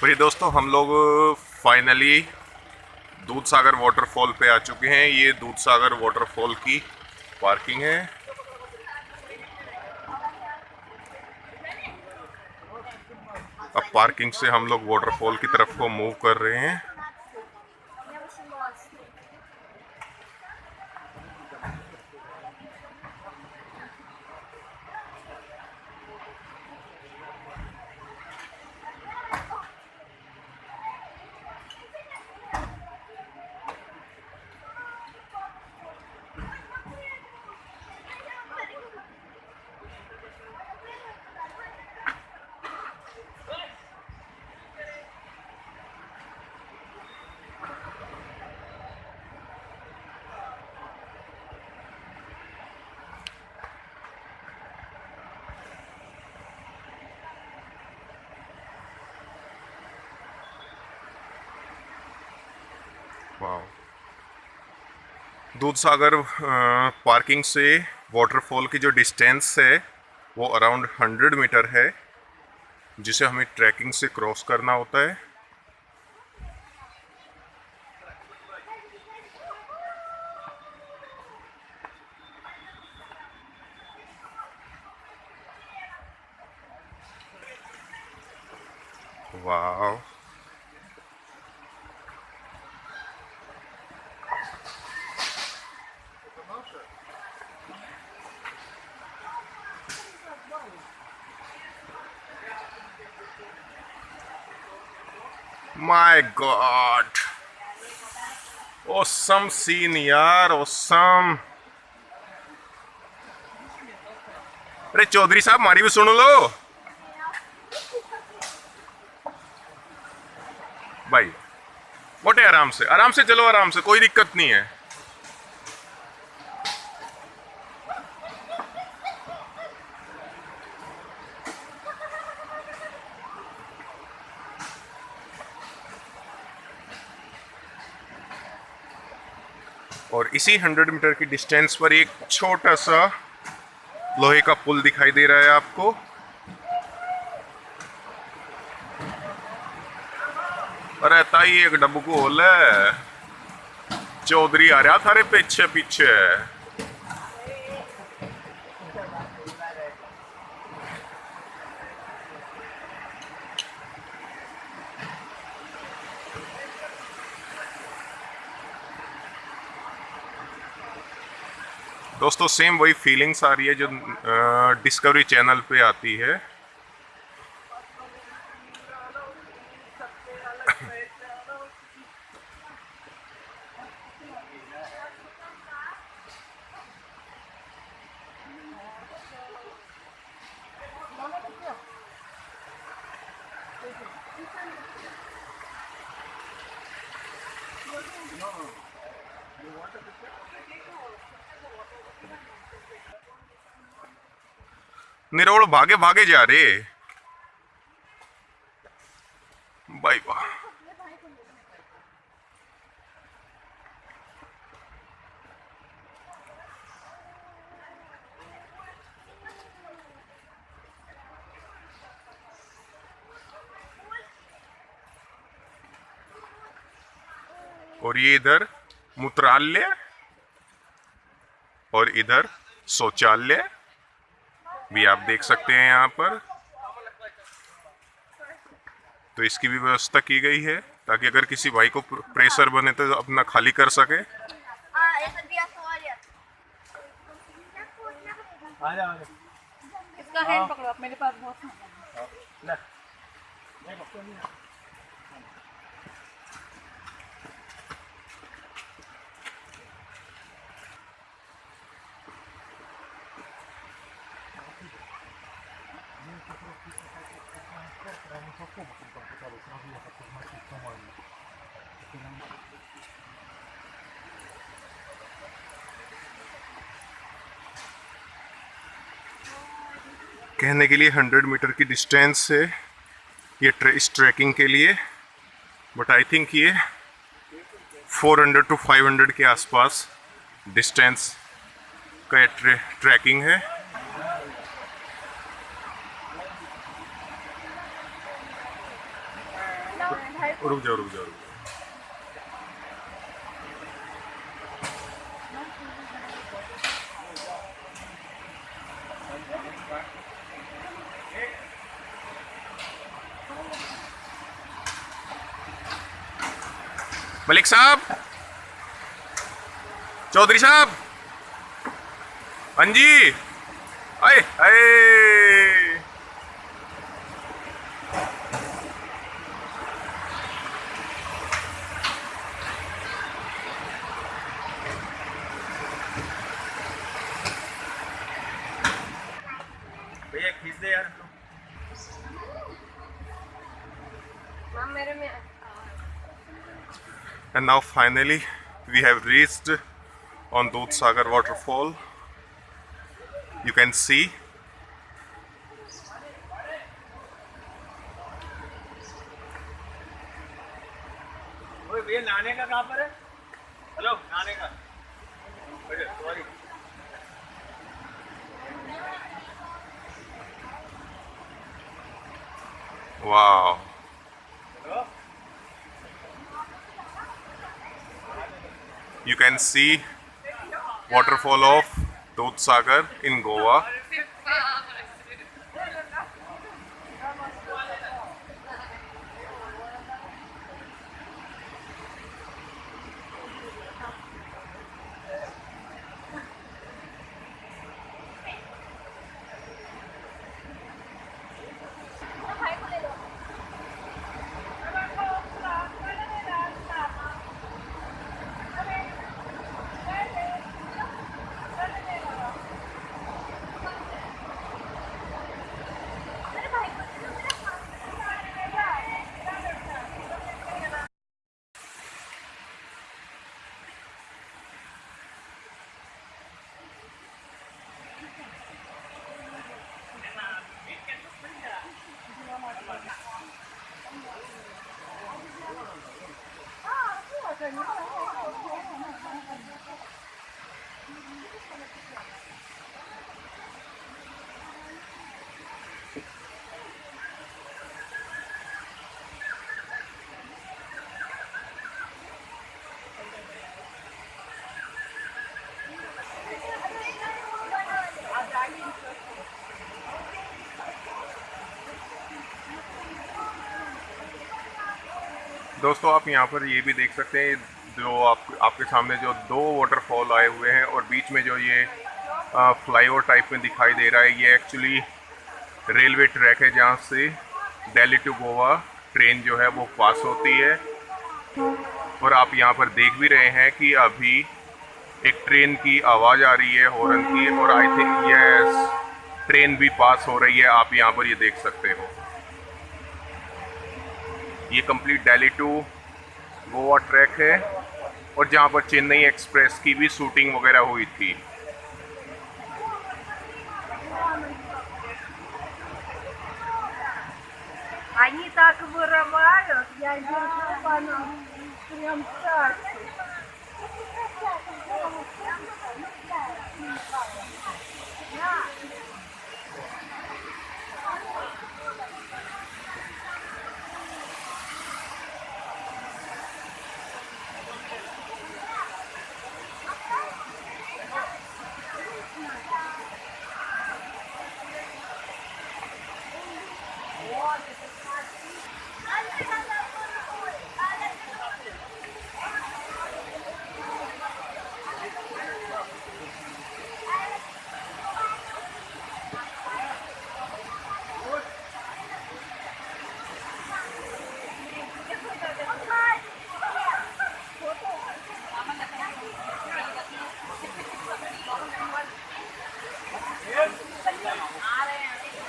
प्रिय दोस्तों, हम लोग फाइनली दूधसागर वाटरफॉल पे आ चुके हैं। ये दूधसागर वाटरफॉल की पार्किंग है। अब पार्किंग से हम लोग वाटरफॉल की तरफ को मूव कर रहे हैं। वाह, दूधसागर पार्किंग से वाटरफॉल की जो डिस्टेंस है वो अराउंड 100 मीटर है, जिसे हमें ट्रैकिंग से क्रॉस करना होता है। वाह, माय गॉड, ऑसम सीन यार, ऑसम। अरे चौधरी साहब, हमारी भी सुन लो भाई। मोटे आराम से, आराम से चलो, आराम से, कोई दिक्कत नहीं है। और इसी 100 मीटर की डिस्टेंस पर एक छोटा सा लोहे का पुल दिखाई दे रहा है आपको। अरे ताई, एक डब्बू को होल है। चौधरी आ रहा थारे पीछे पीछे। दोस्तों, सेम वही फीलिंग्स आ रही है जो डिस्कवरी चैनल पे आती है। निरोड़ भागे भागे जा रहे भाई, वाह। और ये इधर मूत्रालय और इधर शौचालय भी आप देख सकते हैं यहाँ पर। तो इसकी भी व्यवस्था की गई है ताकि अगर किसी भाई को प्रेशर बने तो अपना खाली कर सके। इसका हैंड पकड़ो आप, मेरे पास बहुत है। कहने के लिए 100 मीटर की डिस्टेंस है ये इस ट्रैकिंग के लिए, बट आई थिंक ये 400 to 500 के आसपास डिस्टेंस का ट्रैकिंग है। भाई को रुक जाओ रुक जाओ रुक जाओ। मलिक साहब, चौधरी साहब, हाँ जी, आए आए। भैया खींच दे यार। मां मेरे में And now finally we have reached on Dudhsagar Waterfall. You can see ओए भैया नहाने का कहाँ पर है? हेलो नहाने का। Sorry. wow. You can see waterfall of Dudhsagar in Goa. भाई को ले लो दोस्तों आप यहाँ पर ये भी देख सकते हैं, जो आपके सामने जो दो वाटरफॉल आए हुए हैं और बीच में जो ये फ्लाईओवर टाइप में दिखाई दे रहा है, ये एक्चुअली रेलवे ट्रैक है जहाँ से दिल्ली टू गोवा ट्रेन जो है वो पास होती है। और आप यहाँ पर देख भी रहे हैं कि अभी एक ट्रेन की आवाज़ आ रही है हॉर्न की, और आई थिंक यस ट्रेन भी पास हो रही है। आप यहाँ पर ये देख सकते हो, ये complete Delhi to Goa track है और जहाँ पर चेन्नई एक्सप्रेस की भी शूटिंग वगैरह हुई थी। Они так вырывают, я держу пану прям так. Вот, это